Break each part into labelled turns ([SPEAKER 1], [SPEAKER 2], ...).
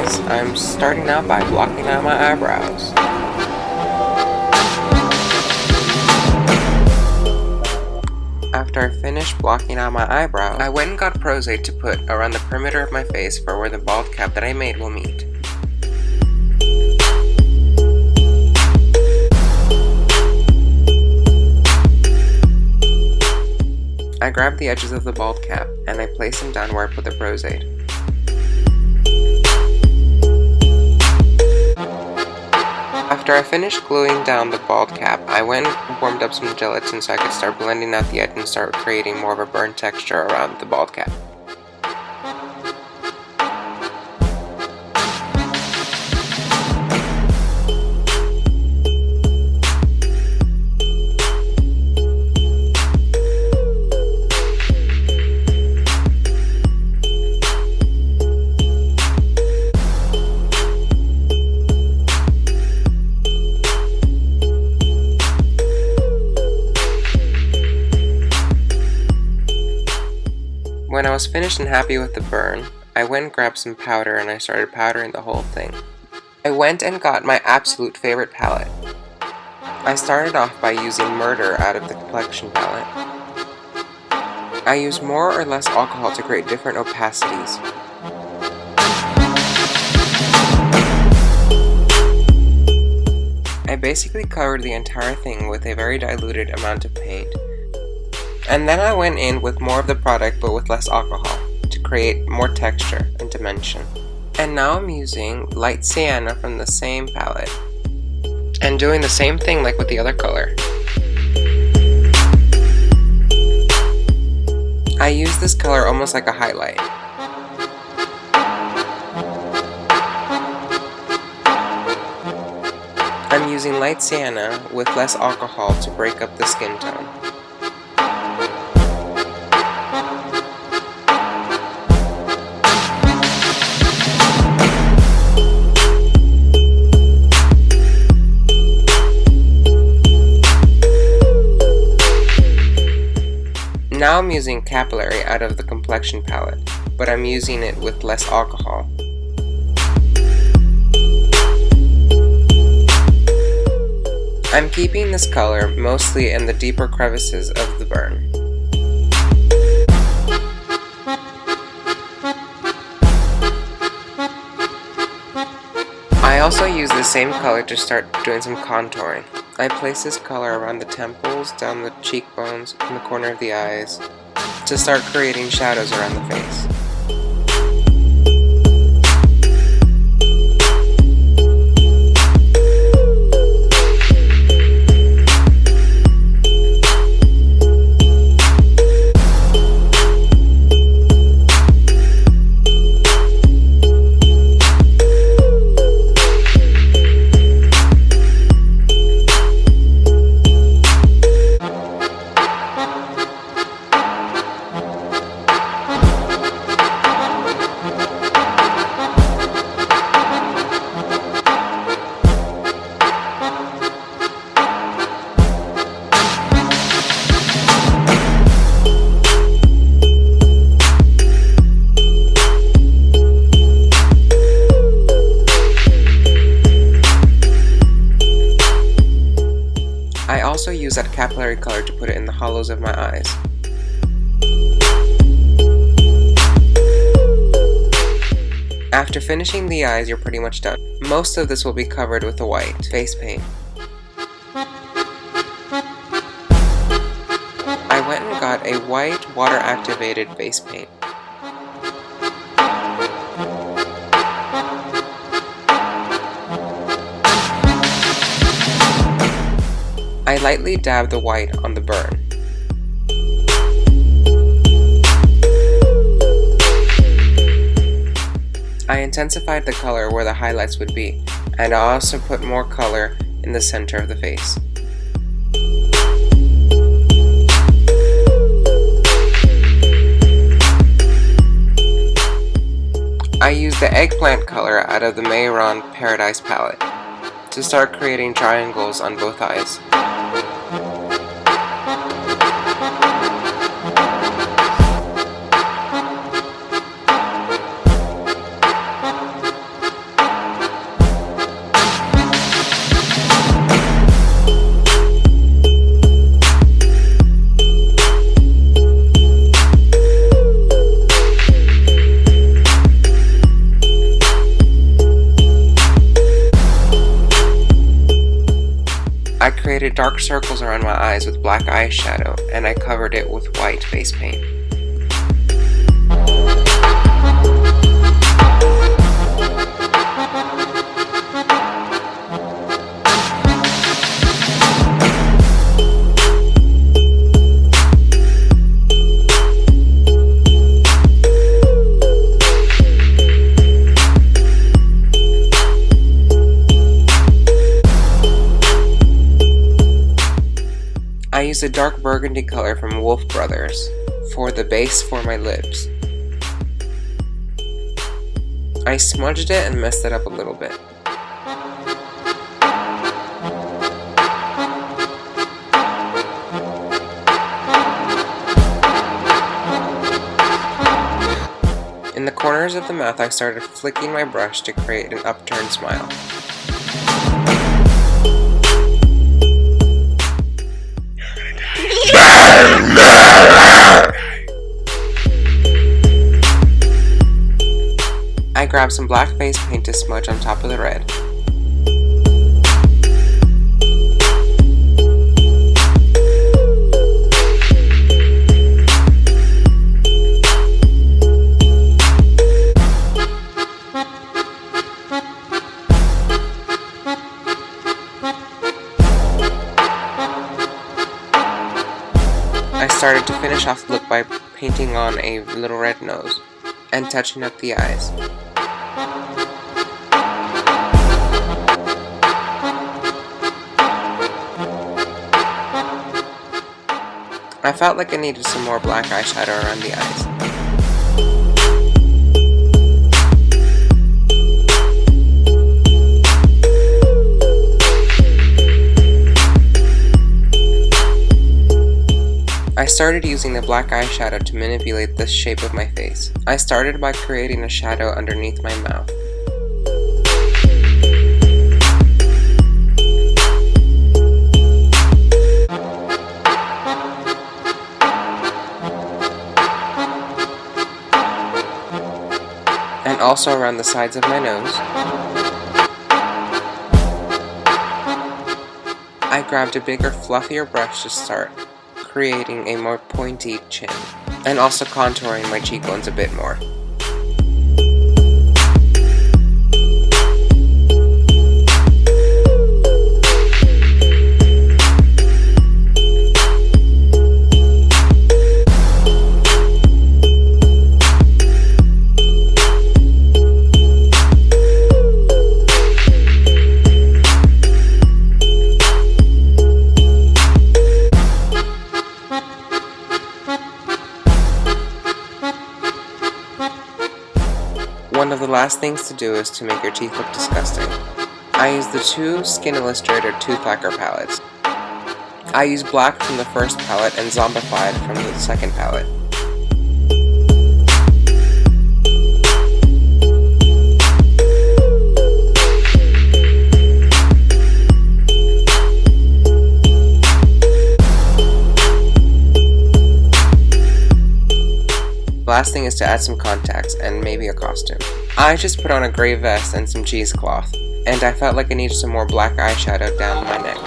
[SPEAKER 1] eyes, I'm starting out by blocking out my eyebrows. After I finished blocking out my eyebrow, I went and got Pros-Aide to put around the perimeter of my face for where the bald cap that I made will meet. I grabbed the edges of the bald cap and I placed them down where I put the Pros-Aide. After I finished gluing down the bald cap, I went and warmed up some gelatin so I could start blending out the edge and start creating more of a burn texture around the bald cap. When I was finished and happy with the burn, I went and grabbed some powder and I started powdering the whole thing. I went and got my absolute favorite palette. I started off by using Murder out of the complexion palette. I used more or less alcohol to create different opacities. I basically covered the entire thing with a very diluted amount of paint. And then I went in with more of the product but with less alcohol to create more texture and dimension. And now I'm using light sienna from the same palette and doing the same thing like with the other color. I use this color almost like a highlight. I'm using light sienna with less alcohol to break up the skin tone. Now I'm using Capillary out of the complexion palette, but I'm using it with less alcohol. I'm keeping this color mostly in the deeper crevices of the burn. I also use the same color to start doing some contouring. I place this color around the temples, down the cheekbones, in the corner of the eyes, to start creating shadows around the face. I also use that capillary color to put it in the hollows of my eyes. After finishing the eyes, you're pretty much done. Most of this will be covered with a white face paint. I went and got a white water-activated face paint. I lightly dabbed the white on the burn. I intensified the color where the highlights would be, and I also put more color in the center of the face. I used the eggplant color out of the Mehron Paradise palette to start creating triangles on both eyes. circles around my eyes with black eyeshadow, and I covered it with white face paint. I used a dark burgundy color from Wolf Brothers for the base for my lips. I smudged it and messed it up a little bit. In the corners of the mouth, I started flicking my brush to create an upturned smile. I grabbed some black face paint to smudge on top of the red. I started to finish off the look by painting on a little red nose and touching up the eyes. I felt like I needed some more black eyeshadow around the eyes. I started using the black eyeshadow to manipulate the shape of my face. I started by creating a shadow underneath my mouth. And also around the sides of my nose. I grabbed a bigger, fluffier brush to start creating a more pointy chin, and also contouring my cheekbones a bit more. One of the last things to do is to make your teeth look disgusting. I used the two Skin Illustrator Tooth Lacquer palettes. I used black from the first palette and Zombified from the second palette. The last thing is to add some contacts and maybe a costume. I just put on a gray vest and some cheesecloth, and I felt like I needed some more black eyeshadow down my neck.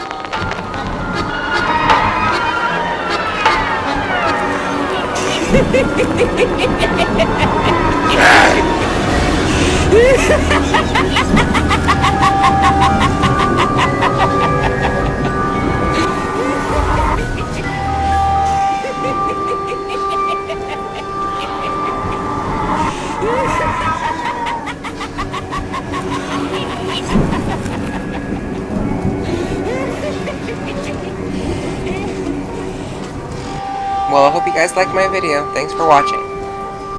[SPEAKER 1] Well, I hope you guys liked my video. Thanks for watching.